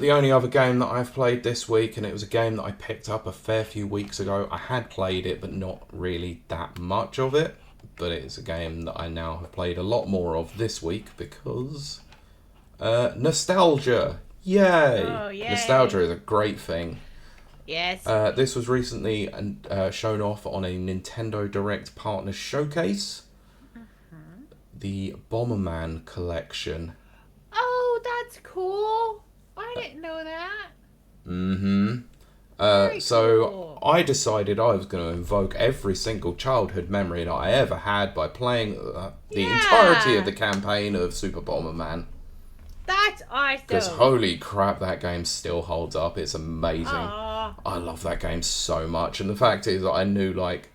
The only other game that I've played this week, and it was a game that I picked up a fair few weeks ago. I had played it, but not really that much of it. But it's a game that I now have played a lot more of this week because nostalgia. Yay! Oh, yay. Nostalgia is a great thing. Yes. This was recently shown off on a Nintendo Direct Partner Showcase. The Bomberman collection. Oh, that's cool. I didn't know that. So cool. I decided I was going to invoke every single childhood memory that I ever had by playing the entirety of the campaign of Super Bomberman. That's awesome. Because holy crap, that game still holds up. It's amazing. Aww. I love that game so much. And the fact is that I knew like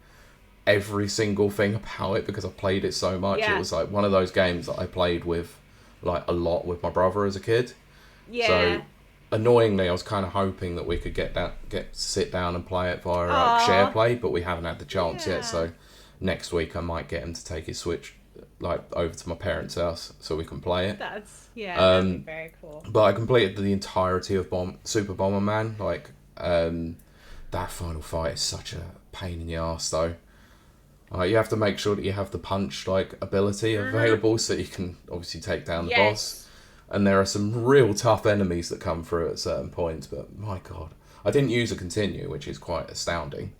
every single thing about it because I played it so much. Yeah. It was like one of those games that I played with like a lot with my brother as a kid. Yeah. So annoyingly, I was kind of hoping that we could sit down and play it via share play, but we haven't had the chance yet. So next week I might get him to take his Switch like over to my parents' house so we can play it. That'd be very cool. But I completed the entirety of Super Bomberman. Like that final fight is such a pain in the arse though. You have to make sure that you have the punch like ability available so you can obviously take down the boss. And there are some real tough enemies that come through at certain points, but my god. I didn't use a continue, which is quite astounding.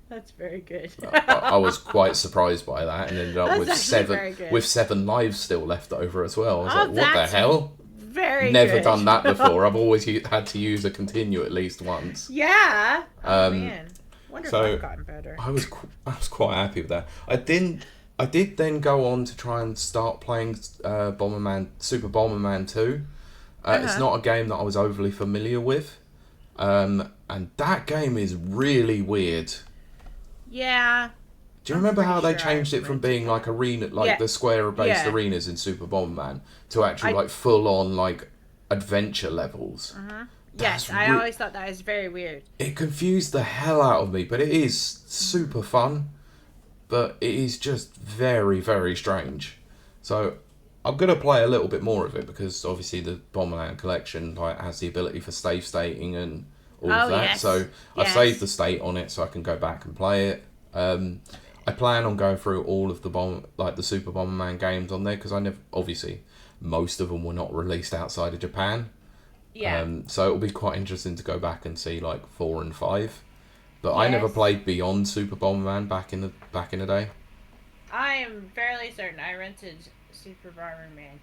That's very good. I was quite surprised by that and ended up with 7 lives still left over as well. I was like, what the hell? Very Never good. done that before. I've always had to use a continue at least once. Yeah. Oh, man. Wonder if so I've gotten better. I was quite happy with that. I did then go on to try and start playing Super Bomberman 2. It's not a game that I was overly familiar with. And that game is really weird. Yeah. Do you remember how they changed it from being like arena, like the square-based arenas in Super Bomberman, to actually like full-on like adventure levels? Yes, I always thought that was very weird. It confused the hell out of me, but it is super fun. But it is just very, very strange. So I'm going to play a little bit more of it because obviously the Bomberman collection like has the ability for save stating and all of that. Yes. So I've saved the state on it so I can go back and play it. I plan on going through all of the Super Bomberman games on there because obviously most of them were not released outside of Japan. Yeah. So it'll be quite interesting to go back and see like 4 and 5. But I never played beyond Super Bomberman back in the day. I am fairly certain I rented Super Bomberman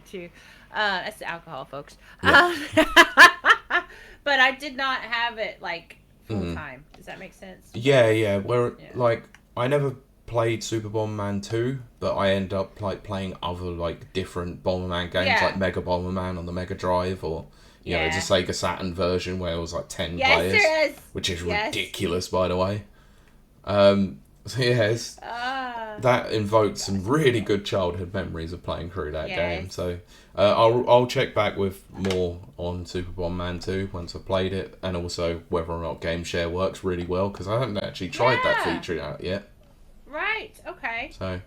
2. That's the alcohol, folks. Yeah. But I did not have it like full time. Does that make sense? Yeah. Like I never played Super Bomberman 2, but I end up like playing other like different Bomberman games like Mega Bomberman on the Mega Drive or you know, it's a Sega Saturn version where it was like 10 players. There is. Which is ridiculous, by the way. So yes, that invoked some really good childhood memories of playing through that game. So I'll check back with more on Super Bomberman 2 once I've played it, and also whether or not Game Share works really well because I haven't actually tried that feature out yet. Right. Okay. So